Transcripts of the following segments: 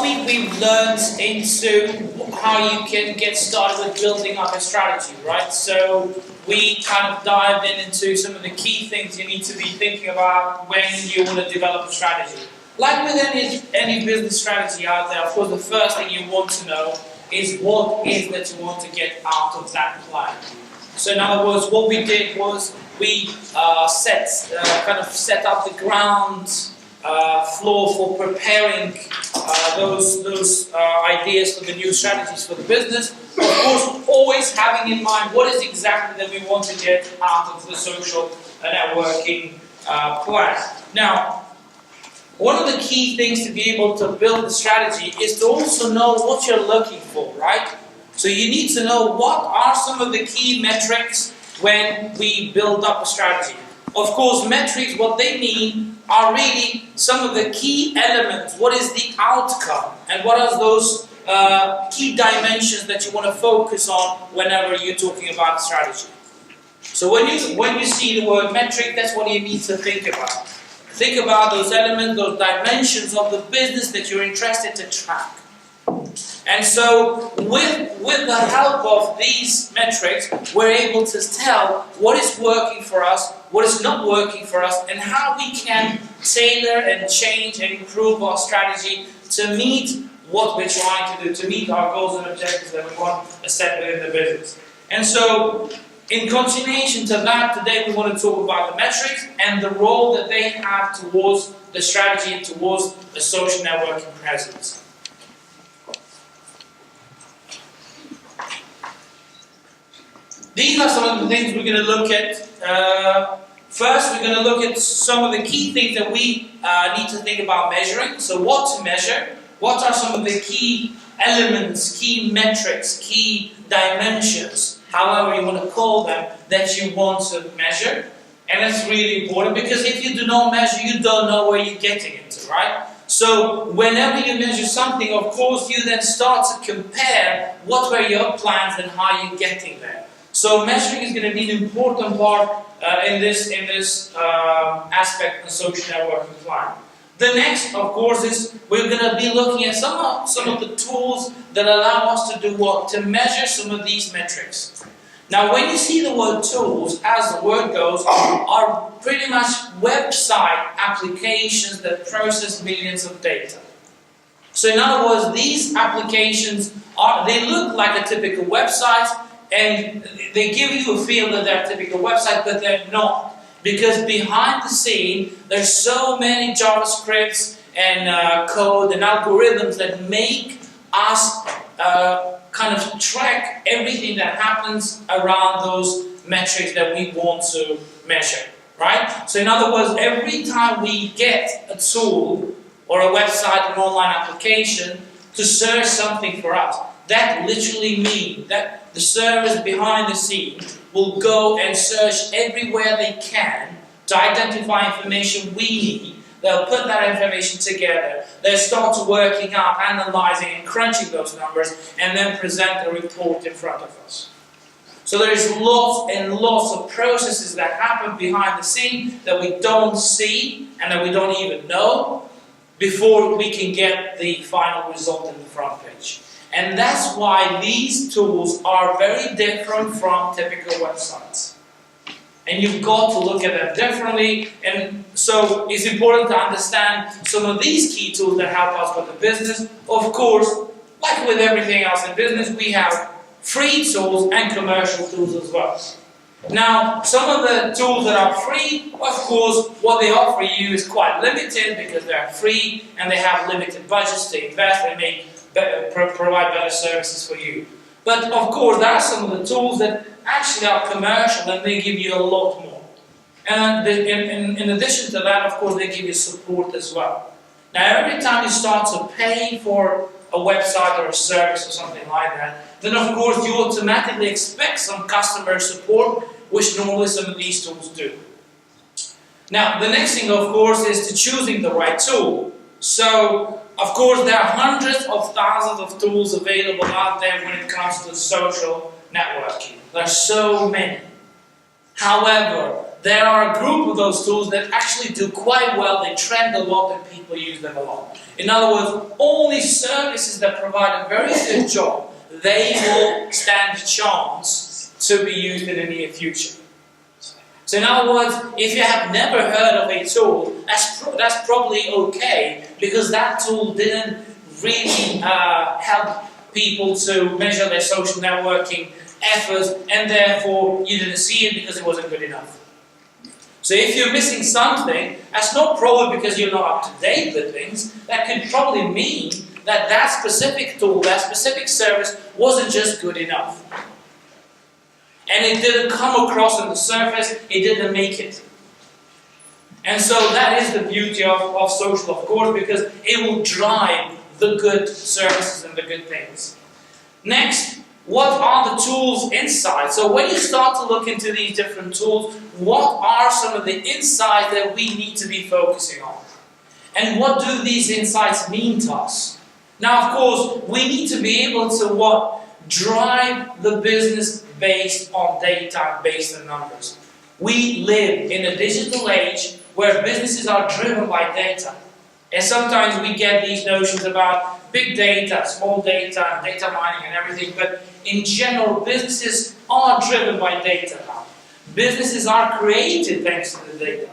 deep we've learned into how you can get started with building up a strategy, right? So we kind of dived into some of the key things you need to be thinking about when you want to develop a strategy. Like with any business strategy out there, of course, the first thing you want to know is what is that you want to get out of that plan. So in other words, what we did was we set up the ground floor for preparing those ideas for the new strategies for the business. Of course, always having in mind what is exactly that we want to get out of the social networking plan. Now, one of the key things to be able to build a strategy is to also know what you're looking for, right? So you need to know what are some of the key metrics when we build up a strategy. Of course, metrics, what they mean are really some of the key elements. What is the outcome? And what are those key dimensions that you want to focus on whenever you're talking about strategy? So when you see the word metric, that's what you need to think about. Think about those elements, those dimensions of the business that you're interested to track. And so with the help of these metrics, we're able to tell what is working for us, what is not working for us, and how we can tailor and change and improve our strategy to meet what we're trying to do, to meet our goals and objectives that we want to set within the business. And so, in continuation to that, today we want to talk about the metrics and the role that they have towards the strategy and towards the social networking presence. These are some of the things we're going to look at. First, we're going to look at some of the key things that we need to think about measuring. So what to measure, what are some of the key elements, key metrics, key dimensions, however you want to call them, that you want to measure. And that's really important because if you do not measure, you don't know where you're getting into, right? So whenever you measure something, of course, you then start to compare what were your plans and how you're getting there. So measuring is going to be an important part in this aspect of the social networking plan. The next, of course, is we're going to be looking at some of the tools that allow us to do what? To measure some of these metrics. Now, when you see the word tools, as the word goes, are pretty much website applications that process millions of data. So in other words, these applications they look like a typical website, and they give you a feel that they're a typical website, but they're not. Because behind the scene, there's so many JavaScripts and code and algorithms that make us kind of track everything that happens around those metrics that we want to measure, right? So in other words, every time we get a tool or a website or an online application to search something for us, that literally means that the servers behind the scenes will go and search everywhere they can to identify information we need. They'll put that information together. They'll start working out, analyzing and crunching those numbers, and then present a report in front of us. So there's lots and lots of processes that happen behind the scene that we don't see and that we don't even know before we can get the final result in the front page. And that's why these tools are very different from typical websites. And you've got to look at them differently. And so it's important to understand some of these key tools that help us with the business. Of course, like with everything else in business, we have free tools and commercial tools as well. Now, some of the tools that are free, of course, what they offer you is quite limited because they're free and they have limited budgets to invest and provide better services for you. But of course, there are some of the tools that actually are commercial and they give you a lot more. And in addition to that, of course, they give you support as well. Now, every time you start to pay for a website or a service or something like that, then of course you automatically expect some customer support, which normally some of these tools do. Now, the next thing, of course, is to choosing the right tool. So, of course, there are hundreds of thousands of tools available out there when it comes to social networking. There are so many. However, there are a group of those tools that actually do quite well. They trend a lot and people use them a lot. In other words, only services that provide a very good job, they will stand a chance to be used in the near future. So in other words, if you have never heard of a tool, that's probably okay, because that tool didn't really help people to measure their social networking efforts, and therefore you didn't see it because it wasn't good enough. So if you're missing something, that's not probably because you're not up to date with things. That could probably mean that that specific tool, that specific service wasn't just good enough. And it didn't come across on the surface, it didn't make it. And so that is the beauty of social, of course, because it will drive the good services and the good things. Next, what are the tools inside? So when you start to look into these different tools, what are some of the insights that we need to be focusing on? And what do these insights mean to us? Now, of course, we need to be able to what? Drive the business based on data, based on numbers. We live in a digital age where businesses are driven by data. And sometimes we get these notions about big data, small data, and data mining and everything, but in general, businesses are driven by data now. Businesses are created thanks to the data.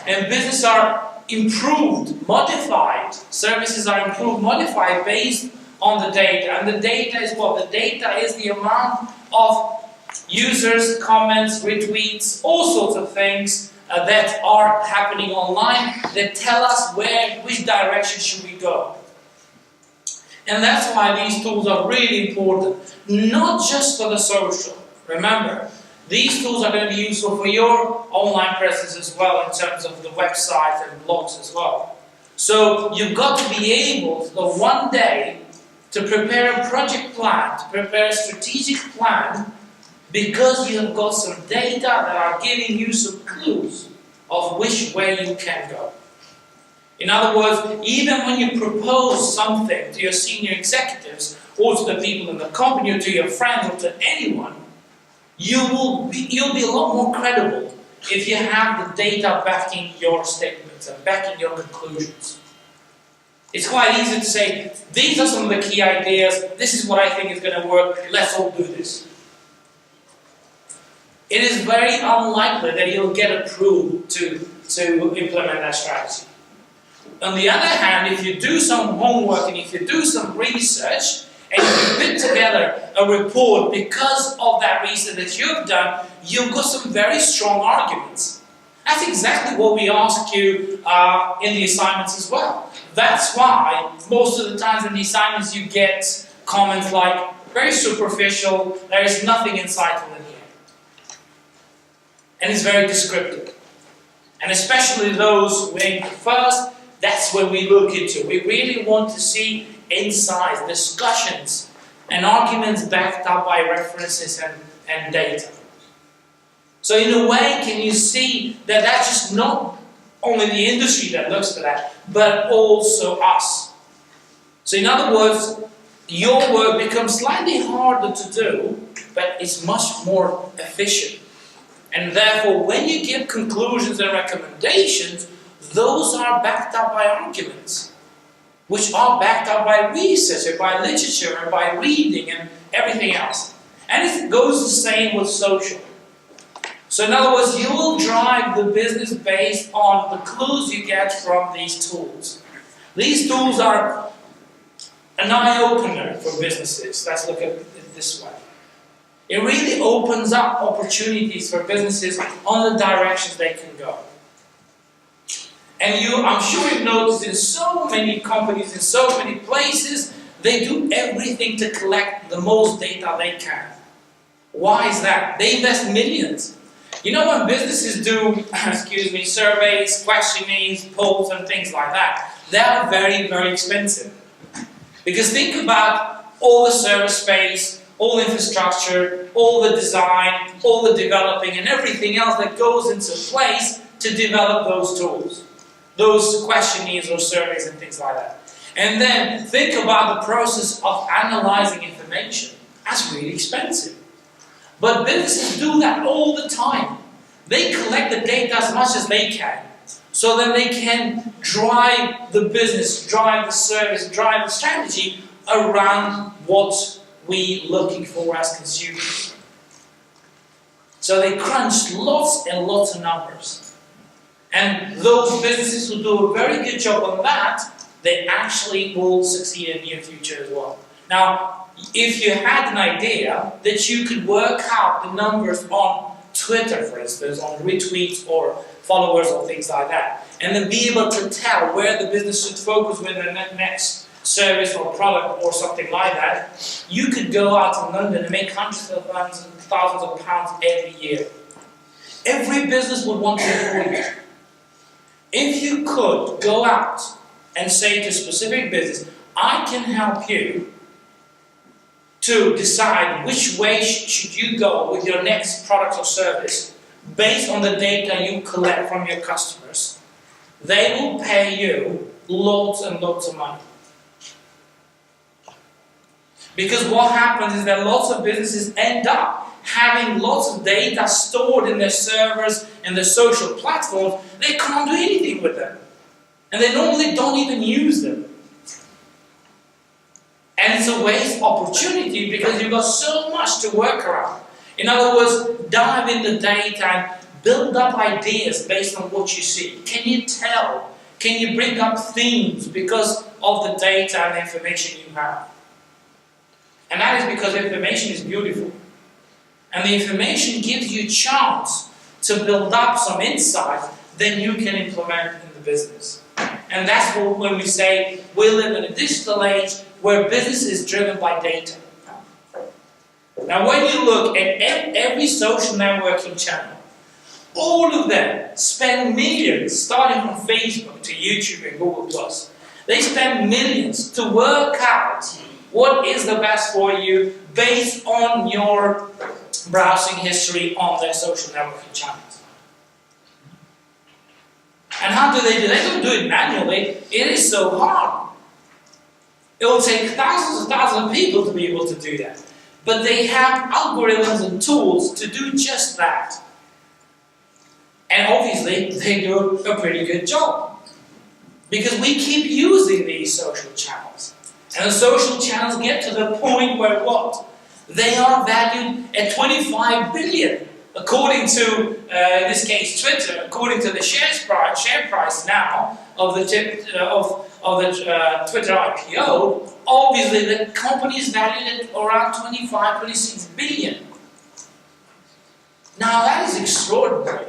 And businesses are improved, modified. Services are improved, modified based on the data. And the data is what? The data is the amount of users, comments, retweets, all sorts of things that are happening online that tell us which direction should we go. And that's why these tools are really important, not just for the social. Remember, these tools are going to be useful for your online presence as well, in terms of the website and blogs as well. So you've got to be able to one day to prepare a project plan, to prepare a strategic plan, because you have got some data that are giving you some clues of which way you can go. In other words, even when you propose something to your senior executives, or to the people in the company, or to your friends, or to anyone, you'll be a lot more credible if you have the data backing your statements and backing your conclusions. It's quite easy to say, these are some of the key ideas, this is what I think is going to work, let's all do this. It is very unlikely that you'll get approved to implement that strategy. On the other hand, if you do some homework and if you do some research, and if you put together a report because of that research that you've done, you've got some very strong arguments. That's exactly what we ask you in the assignments as well. That's why most of the times in the assignments you get comments like, very superficial, there is nothing insightful in here. And it's very descriptive. And especially those who aim first, that's what we look into. We really want to see insights, discussions, and arguments backed up by references and data. So in a way, can you see that that's just not only the industry that looks for that, but also us. So in other words, your work becomes slightly harder to do, but it's much more efficient. And therefore, when you give conclusions and recommendations, those are backed up by arguments, which are backed up by research, and by literature, and by reading, and everything else. And it goes the same with social. So in other words, you will drive the business based on the clues you get from these tools. These tools are an eye-opener for businesses. Let's look at it this way. It really opens up opportunities for businesses on the directions they can go. And I'm sure you've noticed in so many companies, in so many places, they do everything to collect the most data they can. Why is that? They invest millions. You know, when businesses do, surveys, questionnaires, polls and things like that, they are very, very expensive. Because think about all the server space, all infrastructure, all the design, all the developing and everything else that goes into place to develop those tools. Those questionnaires or surveys and things like that. And then think about the process of analyzing information. That's really expensive. But businesses do that all the time. They collect the data as much as they can. So then they can drive the business, drive the service, drive the strategy around what we're looking for as consumers. So they crunch lots and lots of numbers. And those businesses who do a very good job on that, they actually will succeed in the near future as well. Now, if you had an idea that you could work out the numbers on Twitter, for instance, on retweets or followers or things like that, and then be able to tell where the business should focus with their next service or product or something like that, you could go out in London and make hundreds of thousands of pounds every year. Every business would want to employ you. If you could go out and say to a specific business, I can help you to decide which way should you go with your next product or service based on the data you collect from your customers, they will pay you loads and loads of money. Because what happens is that lots of businesses end up having lots of data stored in their servers and their social platforms. They can't do anything with them. And they normally don't even use them. And it's a waste opportunity because you've got so much to work around. In other words, dive in the data and build up ideas based on what you see. Can you tell? Can you bring up themes because of the data and the information you have? And that is because information is beautiful. And the information gives you a chance to build up some insights that you can implement in the business. And that's when we say we live in a digital age where business is driven by data. Now when you look at every social networking channel, all of them spend millions, starting from Facebook to YouTube and Google+. They spend millions to work out what is the best for you based on your browsing history on their social networking channels. And how do they do it? They don't do it manually. It is so hard. It will take thousands of people to be able to do that. But they have algorithms and tools to do just that. And obviously, they do a pretty good job. Because we keep using these social channels. And the social channels get to the point where what? They are valued at 25 billion. According to, in this case, Twitter, according to the share price now of the Twitter IPO, obviously the company is valued at around 25, 26 billion. Now that is extraordinary.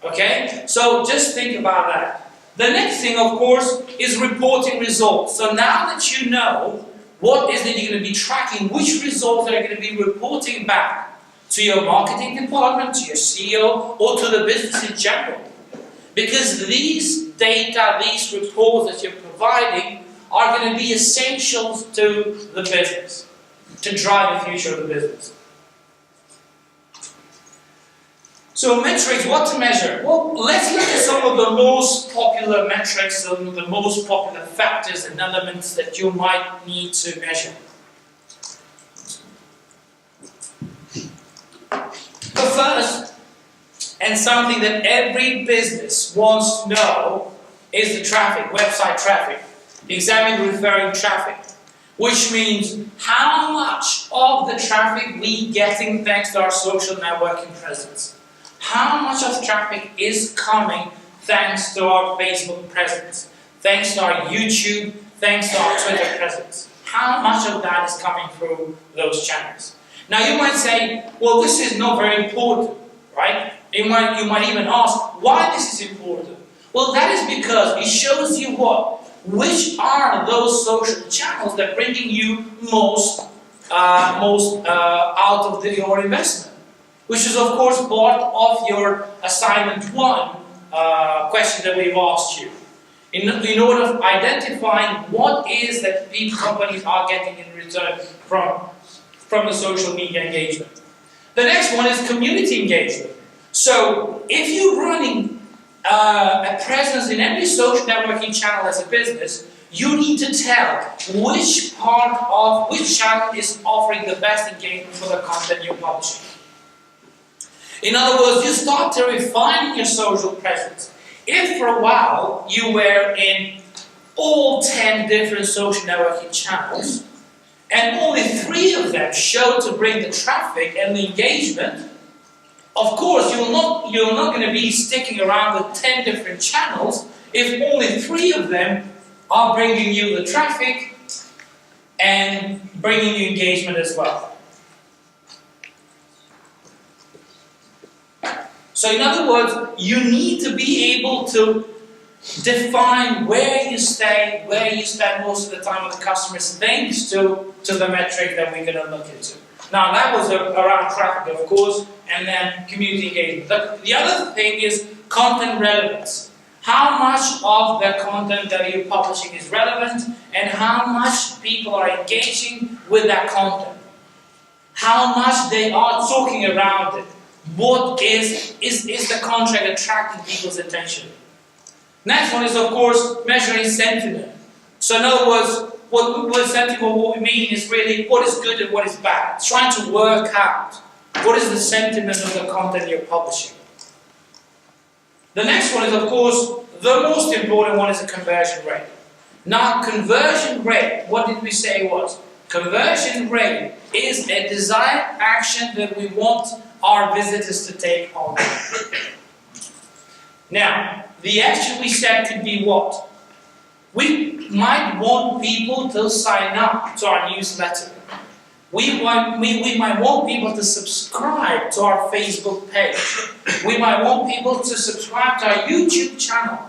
Okay? So just think about that. The next thing, of course, is reporting results. So now that you know what is it you're going to be tracking, which results are you going to be reporting back to your marketing department, to your CEO, or to the business in general. Because these data, these reports that you're providing are going to be essentials to the business, to drive the future of the business. So metrics, what to measure? Well, let's look at some of the most popular metrics, some of the most popular factors and elements that you might need to measure. The first, and something that every business wants to know, is the traffic, website traffic. Examine referring traffic, which means how much of the traffic we getting thanks to our social networking presence. How much of traffic is coming thanks to our Facebook presence, thanks to our YouTube, thanks to our Twitter presence. How much of that is coming through those channels? Now you might say, well, this is not very important, right? You might even ask, why this is important? Well, that is because it shows you what? Which are those social channels that are bringing you most out of your investment? Which is, of course, part of your assignment 1 question that we've asked you. In order of identifying what is that these companies are getting in return from the social media engagement. The next one is community engagement. So, if you're running a presence in every social networking channel as a business, you need to tell which channel is offering the best engagement for the content you're publishing. In other words, you start to refine your social presence. If for a while you were in all 10 different social networking channels, and only 3 of them show to bring the traffic and the engagement, of course you're not going to be sticking around with 10 different channels if only 3 of them are bringing you the traffic and bringing you engagement as well. So in other words, you need to be able to define where you stay, where you spend most of the time with the customers, thanks to the metric that we're going to look into. Now that was around traffic, of course, and then community engagement. The other thing is content relevance. How much of the content that you're publishing is relevant, and how much people are engaging with that content. How much they are talking around it. What is the contract attracting people's attention? Next one is, of course, measuring sentiment. So in other words, what we mean is really what is good and what is bad. It's trying to work out what is the sentiment of the content you're publishing. The next one is, of course, the most important one is the conversion rate. Now, conversion rate, what did we say it was? Conversion rate is a desired action that we want our visitors to take on. Now, the action we said could be what? We might want people to sign up to our newsletter. We might want people to subscribe to our Facebook page. We might want people to subscribe to our YouTube channel.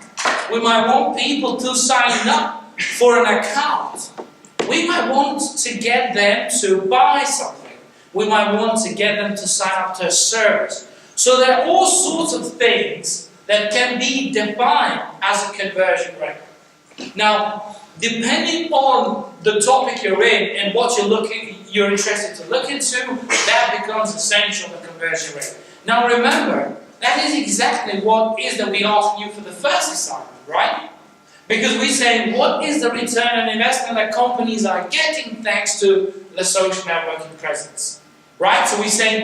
We might want people to sign up for an account. We might want to get them to buy something. We might want to get them to sign up to a service. So there are all sorts of things that can be defined as a conversion rate. Now, depending on the topic you're in and what you're interested to look into, that becomes essential, the conversion rate. Now remember, that is exactly what is that we asked you for the first assignment, right? Because we say, what is the return on investment that companies are getting thanks to the social networking presence? Right? So we say,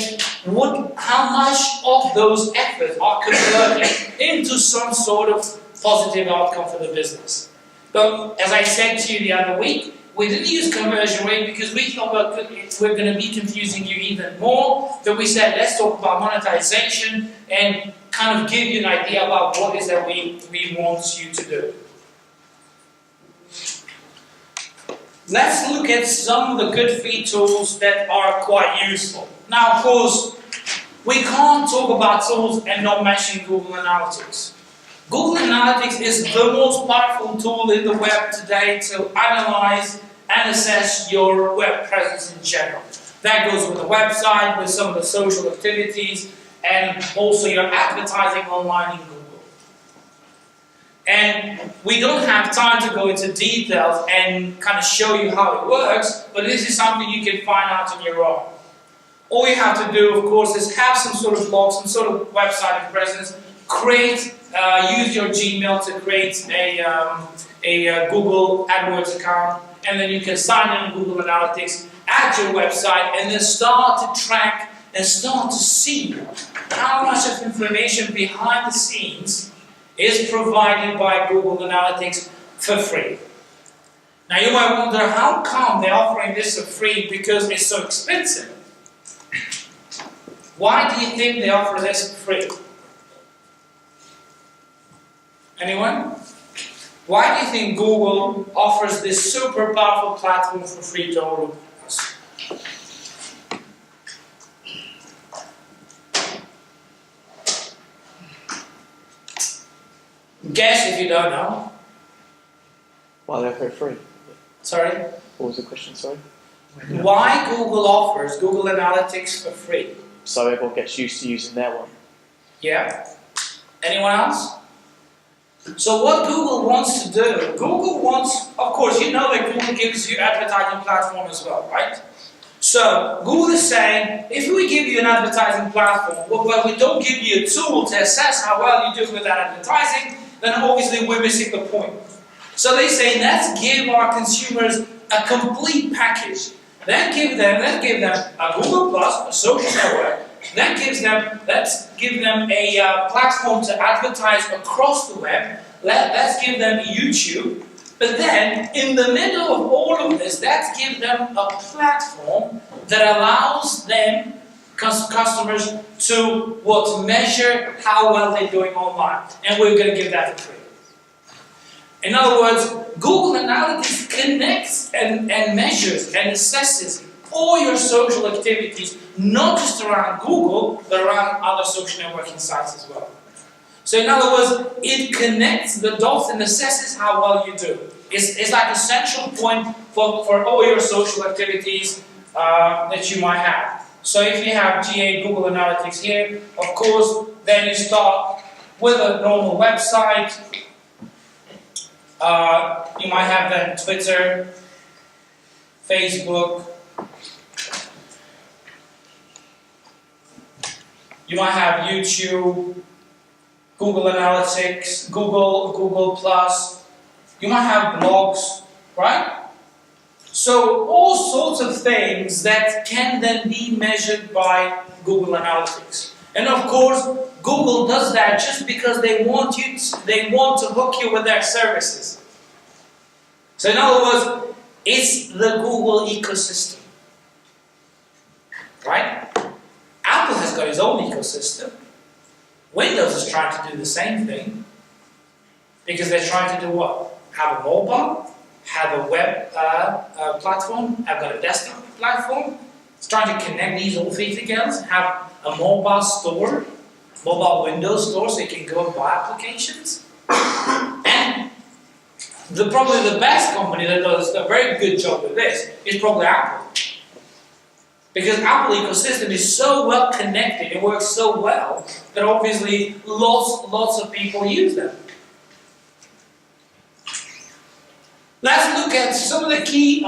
how much of those efforts are converting into some sort of positive outcome for the business? But as I said to you the other week, we didn't use conversion rate because we thought we're going to be confusing you even more. So we said, let's talk about monetization and kind of give you an idea about what it is that we want you to do. Let's look at some of the good free tools that are quite useful. Now, of course, we can't talk about tools and not mention Google Analytics. Google Analytics is the most powerful tool in the web today to analyze and assess your web presence in general. That goes with the website, with some of the social activities, and also your advertising online in Google. And we don't have time to go into details and kind of show you how it works, but this is something you can find out on your own. All you have to do, of course, is have some sort of blog, some sort of website presence, use your Gmail to create a Google AdWords account, and then you can sign in Google Analytics, add your website, and then start to track and start to see how much of information behind the scenes is provided by Google Analytics for free. Now you might wonder, how come they're offering this for free? Because it's so expensive. Why do you think they offer this for free? Anyone? Why do you think Google offers this super powerful platform for free to all of us? Guess if you don't know. Why they're free? Sorry? What was the question, sorry? Why Google offers Google Analytics for free? So everyone gets used to using their one. Yeah. Anyone else? So what Google wants to do, Google wants, of course, you know that Google gives you advertising platform as well, right? So Google is saying, if we give you an advertising platform, but we don't give you a tool to assess how well you do with that advertising, then obviously we're missing the point. So they say, let's give our consumers a complete package. Let's give them a Google Plus, a social network, Let's give them a platform to advertise across the web. Let's give them YouTube. But then, in the middle of all of this, let's give them a platform that allows them, customers, to measure how well they're doing online. And we're going to give that for free. In other words, Google Analytics connects and measures and assesses all your social activities, not just around Google, but around other social networking sites as well. So in other words, it connects the dots and assesses how well you do. It's like a central point for all your social activities that you might have. So if you have GA Google Analytics here, of course, then you start with a normal website. You might have then Twitter, Facebook. You might have YouTube, Google Analytics, Google Plus. You might have blogs, right? So all sorts of things that can then be measured by Google Analytics. And of course, Google does that just because they want to hook you with their services. So in other words, it's the Google ecosystem, right? Apple has got its own ecosystem. Windows is trying to do the same thing because they're trying to do what? Have a mobile, have a web platform, have got a desktop platform. It's trying to connect these all three together, have a mobile store, mobile Windows store, so you can go and buy applications. And probably the best company that does a very good job with this is probably Apple. Because Apple ecosystem is so well connected, it works so well, that obviously lots of people use them. Let's look at some of the key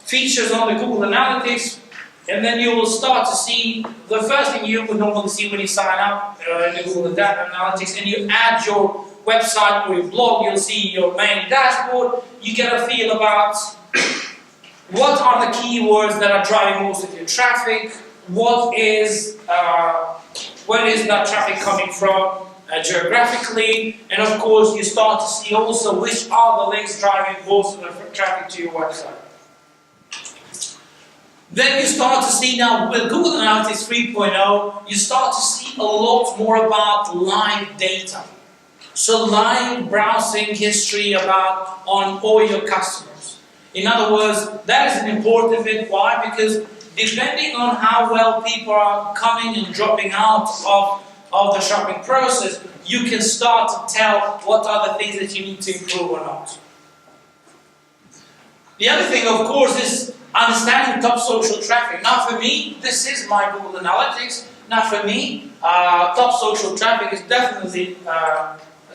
features on the Google Analytics, and then you will start to see the first thing you would normally see when you sign up in the Google Analytics and you add your website or your blog. You'll see your main dashboard. You get a feel about what are the keywords that are driving most of your traffic, where is that traffic coming from geographically, and of course you start to see also which are the links driving most of the traffic to your website. Then you start to see now with Google Analytics 3.0, you start to see a lot more about live data. So live browsing history on all your customers. In other words, that is an important bit. Why? Because depending on how well people are coming and dropping out of the shopping process, you can start to tell what are the things that you need to improve or not. The other thing, of course, is understanding top social traffic. Now for me, this is my Google Analytics. Now for me, top social traffic is definitely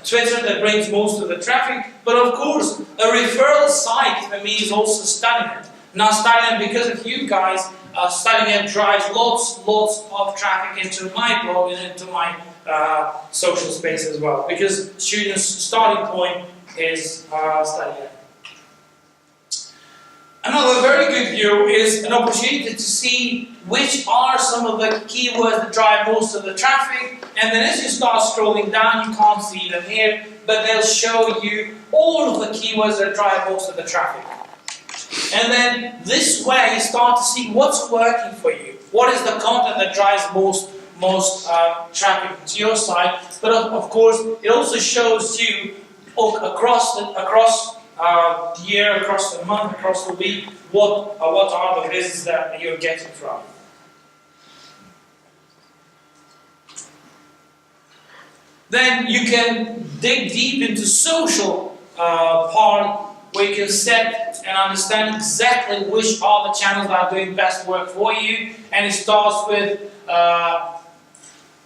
Twitter that brings most of the traffic. But of course, a referral site for me is also StudyNet. Now StudyNet, because of you guys, StudyNet drives lots of traffic into my blog and into my social space as well. Because students' starting point is StudyNet. Another very good view is an opportunity to see which are some of the keywords that drive most of the traffic, and then as you start scrolling down, you can't see them here, but they'll show you all of the keywords that drive most of the traffic. And then this way you start to see what's working for you. What is the content that drives most traffic to your site? But of course, it also shows you across the year, across the month, across the week, what are the visits that you're getting from. Then you can dig deep into social part, where you can set and understand exactly which are the channels that are doing best work for you, and it starts with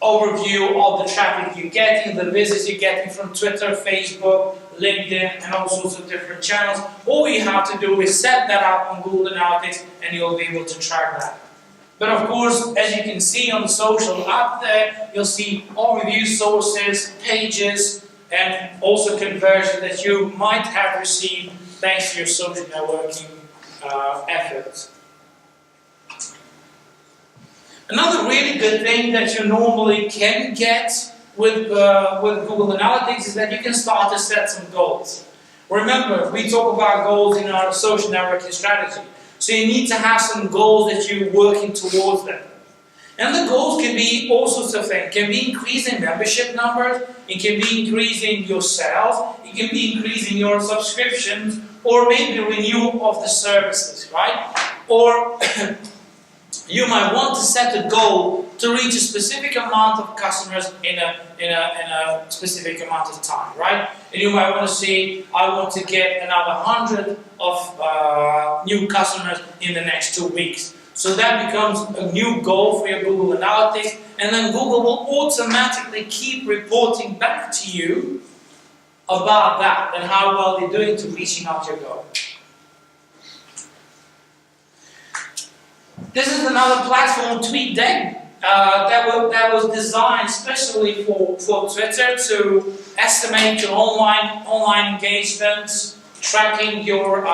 overview of the traffic you're getting, the visits you're getting from Twitter, Facebook, LinkedIn, and all sorts of different channels. All you have to do is set that up on Google Analytics and you'll be able to track that. But of course, as you can see on the social up there, you'll see all review sources, pages, and also conversion that you might have received thanks to your social networking efforts. Another really good thing that you normally can get with Google Analytics is that you can start to set some goals. Remember, we talk about goals in our social networking strategy. So you need to have some goals that you're working towards them. And the goals can be all sorts of things. It can be increasing membership numbers, it can be increasing your sales, it can be increasing your subscriptions, or maybe renewal of the services, right? Or you might want to set a goal to reach a specific amount of customers in a specific amount of time, right? And you might want to say, I want to get another 100 of new customers in the next 2 weeks. So that becomes a new goal for your Google Analytics, and then Google will automatically keep reporting back to you about that and how well they're doing to reaching out your goal. This is another platform, TweetDeck, that was designed especially for Twitter to estimate your online engagement, tracking your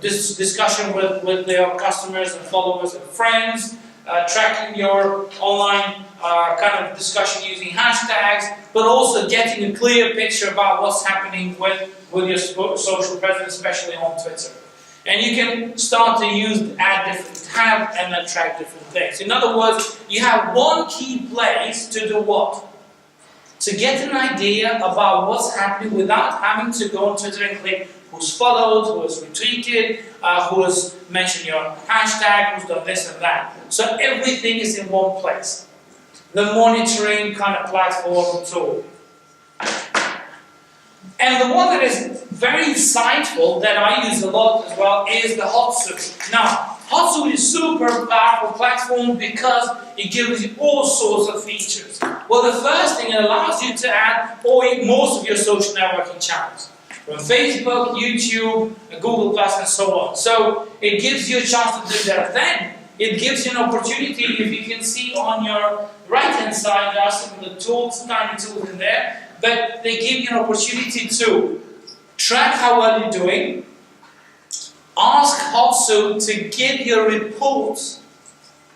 discussion with their customers and followers and friends, tracking your online kind of discussion using hashtags, but also getting a clear picture about what's happening with your social presence, especially on Twitter. And you can start to add different tabs and then track different things. In other words, you have one key place to do what? To get an idea about what's happening without having to go on Twitter and click who's followed, who has retweeted, who has mentioned your hashtag, who's done this and that. So everything is in one place. The monitoring kind of platform tool. And the one that is very insightful, that I use a lot as well, is the HotSuite. Now, HotSuite is a super powerful platform because it gives you all sorts of features. Well, the first thing, it allows you to add most of your social networking channels. From Facebook, YouTube, Google+, and so on. So it gives you a chance to do that. Then it gives you an opportunity, if you can see on your right-hand side, there are some of the tools, tiny tools in there, but they give you an opportunity to track how well you're doing, ask HotSuite to give you reports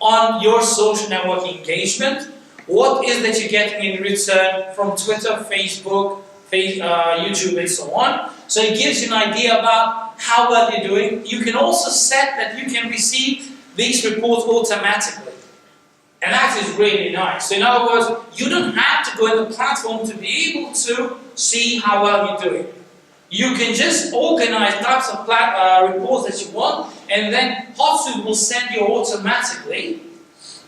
on your social networking engagement, what is that you're getting in return from Twitter, Facebook, YouTube, and so on. So it gives you an idea about how well you're doing. You can also set that you can receive these reports automatically. And that is really nice. So in other words, you don't have to go in the platform to be able to see how well you're doing. You can just organize types of reports that you want, and then HotSuite will send you automatically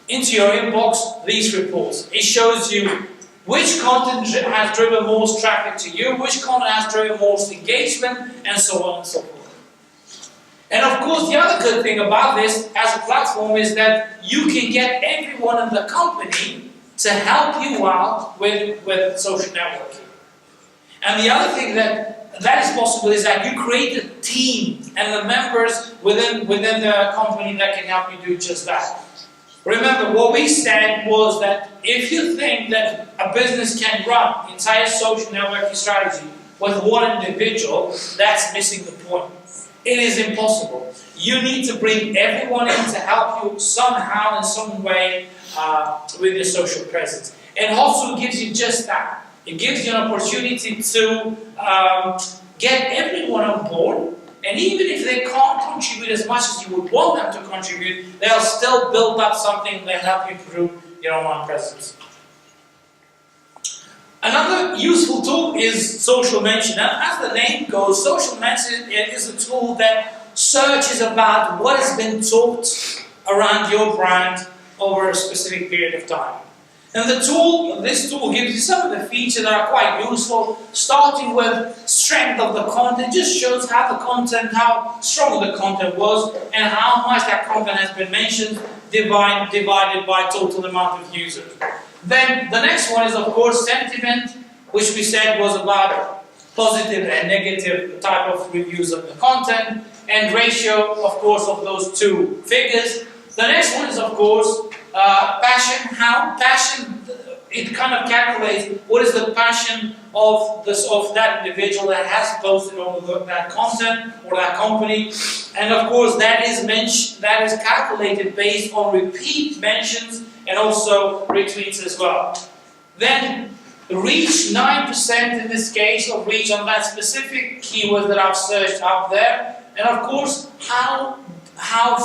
into your inbox these reports. It shows you which content has driven most traffic to you, which content has driven most engagement, and so on and so forth. And of course, the other good thing about this as a platform is that you can get everyone in the company to help you out with social networking. And the other thing that is possible is that you create a team and the members within the company that can help you do just that. Remember, what we said was that if you think that a business can run entire social networking strategy with one individual, that's missing the point. It is impossible. You need to bring everyone in to help you somehow, in some way, with your social presence. And also gives you just that. It gives you an opportunity to get everyone on board, and even if they can't contribute as much as you would want them to contribute, they'll still build up something that help you improve your online presence. Another useful tool is Social Mention. Now, as the name goes, Social Mention is a tool that searches about what has been talked around your brand over a specific period of time. And this tool gives you some of the features that are quite useful, starting with strength of the content. Just shows how strong the content was, and how much that content has been mentioned, divided by total amount of users. Then the next one is, of course, sentiment, which we said was about positive and negative type of reviews of the content, and ratio, of course, of those two figures. The next one is, of course, passion. How passion it kind of calculates what is the passion of that individual that has posted on that content or that company, and of course that is calculated based on repeat mentions and also retweets as well. Then reach, 9% in this case of reach on that specific keyword that I've searched up there, and of course how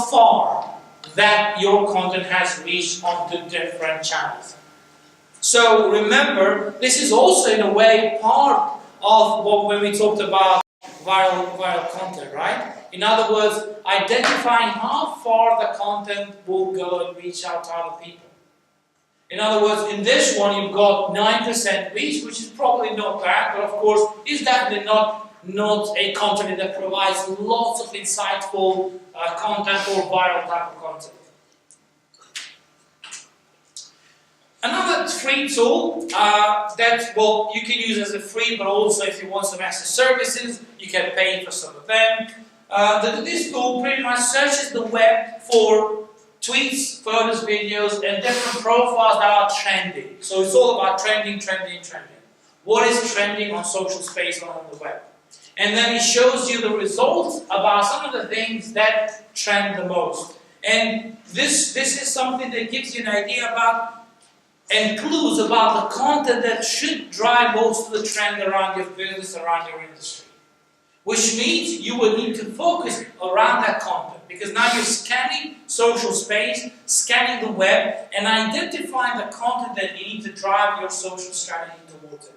far that your content has reached onto different channels. So remember, this is also in a way part of when we talked about viral content, right? In other words, identifying how far the content will go and reach out to other people. In other words, in this one you've got 9% reach, which is probably not bad, but of course it's definitely not a company that provides lots of insightful content or viral type of content. Another free tool that, well, you can use as a free, but also if you want some extra services, you can pay for some of them. This tool pretty much searches the web for tweets, photos, videos, and different profiles that are trending. So it's all about trending. What is trending on social space on the web? And then it shows you the results about some of the things that trend the most. And this is something that gives you an idea about and clues about the content that should drive most of the trend around your business, around your industry. Which means you will need to focus around that content, because now you're scanning social space, scanning the web, and identifying the content that you need to drive your social strategy towards it.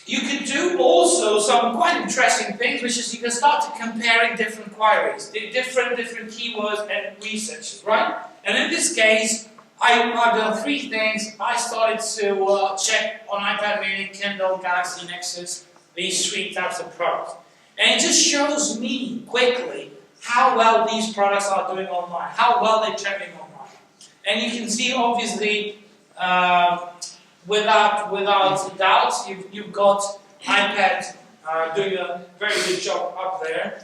You can do also some quite interesting things, which is you can start to comparing different queries, different keywords and researches, right? And in this case, I've done 3 things. I started to check on iPad mini, Kindle, Galaxy Nexus, these 3 types of products. And it just shows me quickly how well these products are doing online, how well they're trending online. And you can see, obviously, without doubt, you've got iPad doing a very good job up there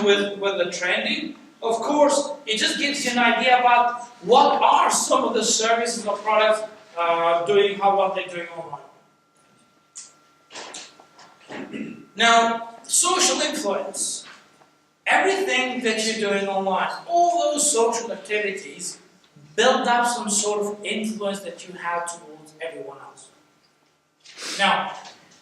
with the trending. Of course, it just gives you an idea about what are some of the services or products doing, how well they're doing online. Now, social influence. Everything that you're doing online, all those social activities build up some sort of influence that you have towards everyone else. Now,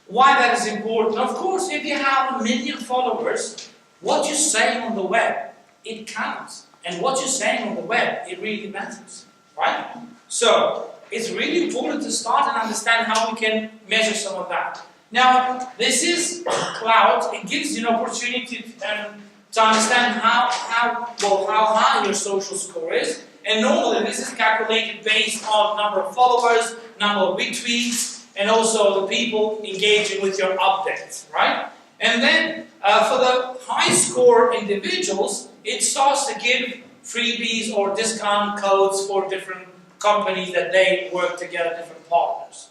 why that is important? Of course, if you have 1 million followers, what you're saying on the web, it counts. And what you're saying on the web, it really matters, right? So, it's really important to start and understand how we can measure some of that. Now, this is cloud. It gives you an opportunity to understand how high your social score is. And normally, this is calculated based on number of followers, number of retweets, and also the people engaging with your updates, right? And then, for the high score individuals, it starts to give freebies or discount codes for different companies that they work together, different partners.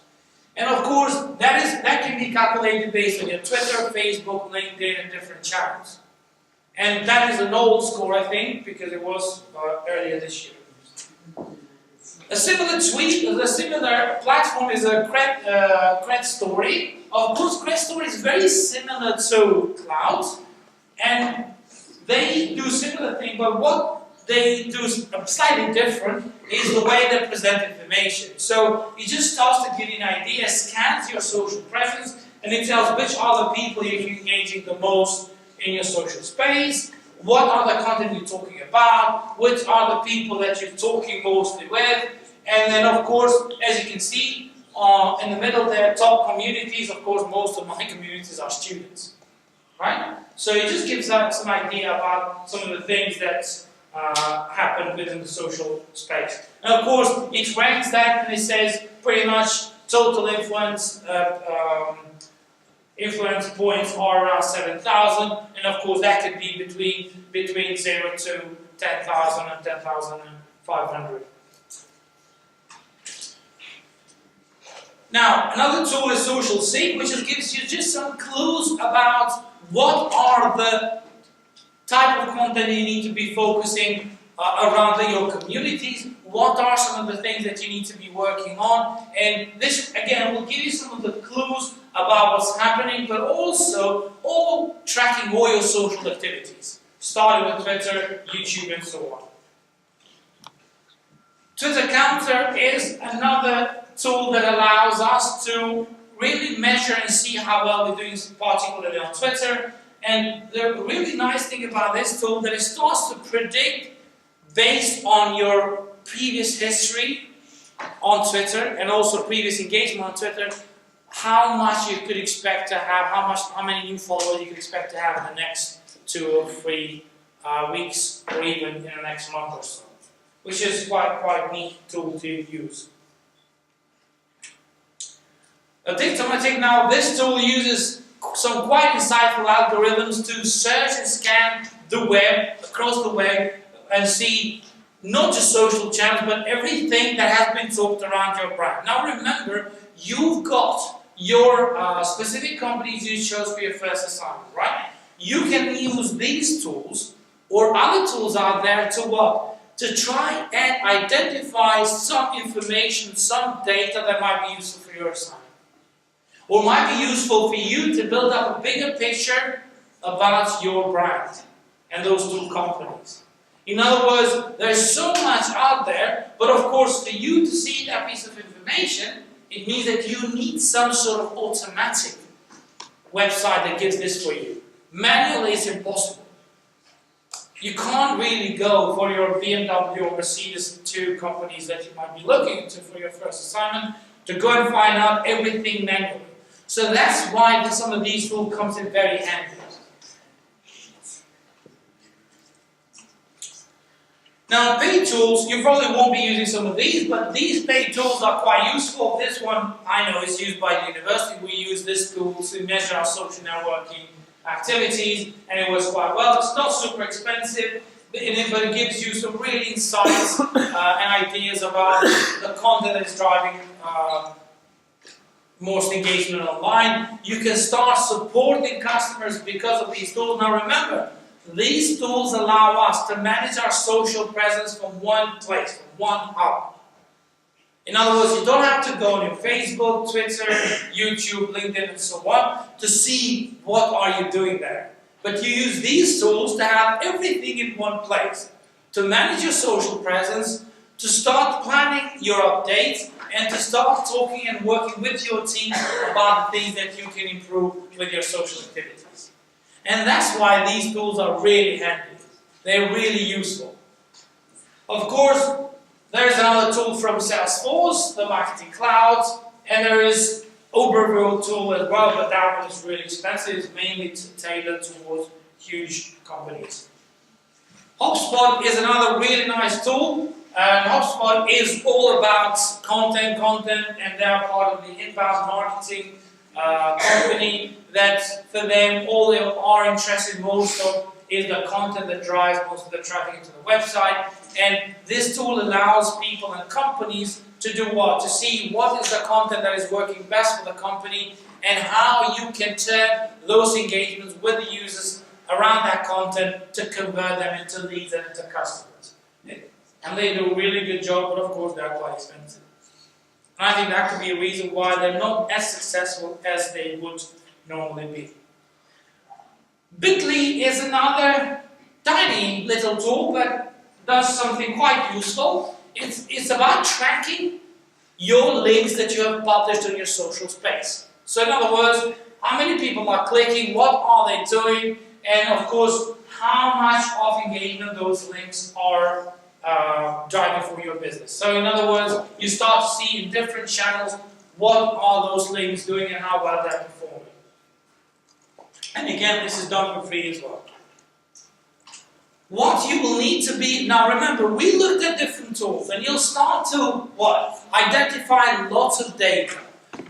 And of course, that can be calculated based on your Twitter, Facebook, LinkedIn, and different channels. And that is an old score, I think, because it was earlier this year. A similar platform is a Cred Story. Of course, Cred Story is very similar to Cloud, and they do similar things, but what they do slightly different is the way they present information. So it just starts to give you an idea, scans your social presence, and it tells which other people you're engaging the most in your social space, what other content you're talking about, which are the people that you're talking mostly with, and then of course, as you can see, in the middle there, top communities, of course most of my communities are students. Right? So it just gives us some idea about some of the things that happen within the social space. And of course, it ranks that and it says pretty much total influence points are around 7,000, and of course that could be between 0 to 10,000 and 10,500. Now, another tool is Social Seek, which gives you just some clues about what are the type of content you need to be focusing around your communities, what are some of the things that you need to be working on, and this again will give you some of the clues about what's happening, but also all tracking all your social activities, starting with Twitter, YouTube, and so on. Twitter Counter is another tool that allows us to really measure and see how well we're doing, particularly on Twitter. And the really nice thing about this tool that it starts to predict, based on your previous history on Twitter and also previous engagement on Twitter, how much you could expect to have, how many new followers you could expect to have in the next 2 or 3 weeks, or even in the next month or so, which is quite neat tool to use. A tip I'm going to take now, this tool uses some quite insightful algorithms to search and scan the web, across the web, and see not just social channels, but everything that has been talked around your brand. Now remember, you've got your specific companies you chose for your first assignment, right? You can use these tools or other tools out there to what? To try and identify some information, some data that might be useful for your assignment. Or might be useful for you to build up a bigger picture about your brand and those two companies. In other words, there's so much out there, but of course for you to see that piece of information, it means that you need some sort of automatic website that gives this for you. Manually is impossible. You can't really go for your BMW or Mercedes, two companies that you might be looking to for your first assignment, to go and find out everything manually. So that's why some of these tools comes in very handy. Now, paid tools, you probably won't be using some of these, but these paid tools are quite useful. This one, I know, is used by the university. We use this tool to measure our social networking activities, and it works quite well. It's not super expensive, but it gives you some really insights and ideas about the content that is driving most engagement online. You can start supporting customers because of these tools. Now remember, these tools allow us to manage our social presence from one place, from one hub. In other words, you don't have to go on your Facebook, Twitter, YouTube, LinkedIn, and so on to see what are you doing there. But you use these tools to have everything in one place, to manage your social presence, to start planning your updates, and to start talking and working with your team about the things that you can improve with your social activities. And that's why these tools are really handy. They're really useful. Of course, there's another tool from Salesforce, the Marketing Cloud, and there is Overview tool as well, but that one is really expensive. It's mainly tailored towards huge companies. HubSpot is another really nice tool. And HubSpot is all about content, and they're part of the inbound marketing company that for them, all they are interested most of is the content that drives most of the traffic into the website. And this tool allows people and companies to do what? To see what is the content that is working best for the company and how you can turn those engagements with the users around that content to convert them into leads and into customers. And they do a really good job, but of course they're quite expensive. And I think that could be a reason why they're not as successful as they would normally be. Bitly is another tiny little tool that does something quite useful. It's about tracking your links that you have published on your social space. So in other words, how many people are clicking, what are they doing, and of course, how much of engagement those links are driving for your business. So in other words, you start to see in different channels what are those links doing and how well they're performing. And again, this is done for free as well. What you will need to be, now remember, we looked at different tools and you'll start to, what? Identify lots of data.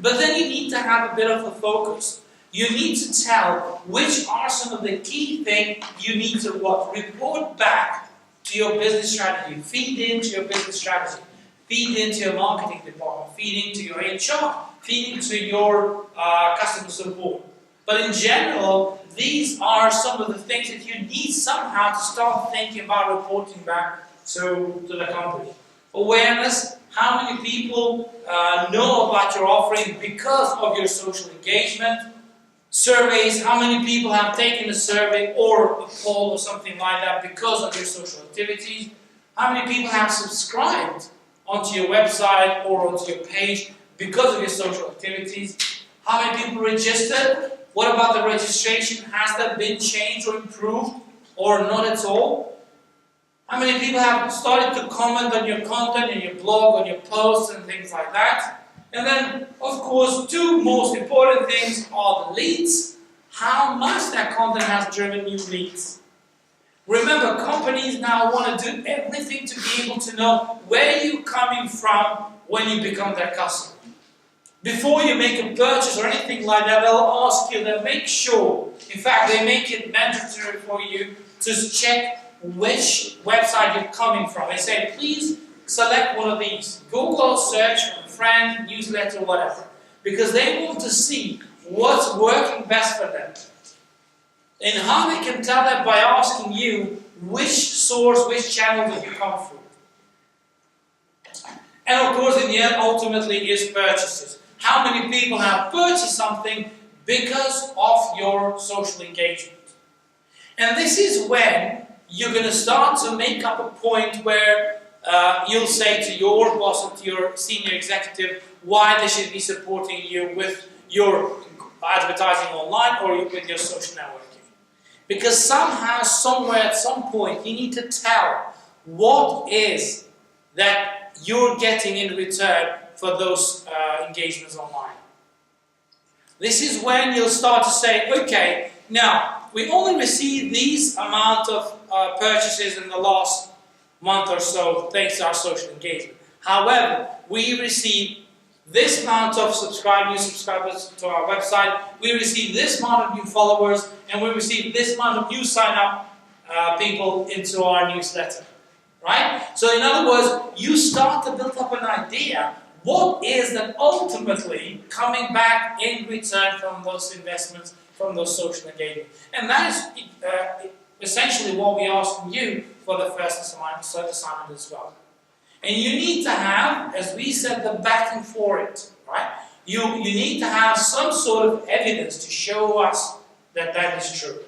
But then you need to have a bit of a focus. You need to tell which are some of the key things you need to what? Report back to your business strategy, feed into your business strategy, feed into your marketing department, feed into your HR, feed into your customer support. But in general, these are some of the things that you need somehow to start thinking about reporting back to the company. awareness, how many people know about your offering because of your social engagement, surveys, how many people have taken a survey or a poll or something like that because of your social activities, how many people have subscribed onto your website or onto your page because of your social activities, how many people registered, what about the registration, has that been changed or improved or not at all? How many people have started to comment on your content, on your blog, on your posts and things like that? And then, of course, two most important things are the leads. How much that content has driven new leads. Remember, companies now want to do everything to be able to know where you're coming from when you become their customer. Before you make a purchase or anything like that, they'll ask you, they'll make sure, in fact, they make it mandatory for you to check which website you're coming from. They say, please select one of these. Google search from a friend, newsletter, whatever. Because they want to see what's working best for them. And how they can tell that by asking you which source, which channel did you come through. And of course, in the end, ultimately, is purchases. How many people have purchased something because of your social engagement? And this is when you're going to start to make up a point where you'll say to your boss or to your senior executive why they should be supporting you with your advertising online or with your social networking. Because somehow, somewhere, at some point, you need to tell what is that you're getting in return for those engagements online. This is when you'll start to say, okay, now, we only received these amount of purchases in the last month or so, thanks to our social engagement. However, we received this amount of new subscribers to our website, we received this amount of new followers, and we received this amount of new sign-up people into our newsletter. Right? So in other words, you start to build up an idea. What is that ultimately coming back in return from those investments, from those social engagement? And that is essentially what we ask from you for the first assignment as well. And you need to have, as we said, the backing for it. Right? You need to have some sort of evidence to show us that that is true.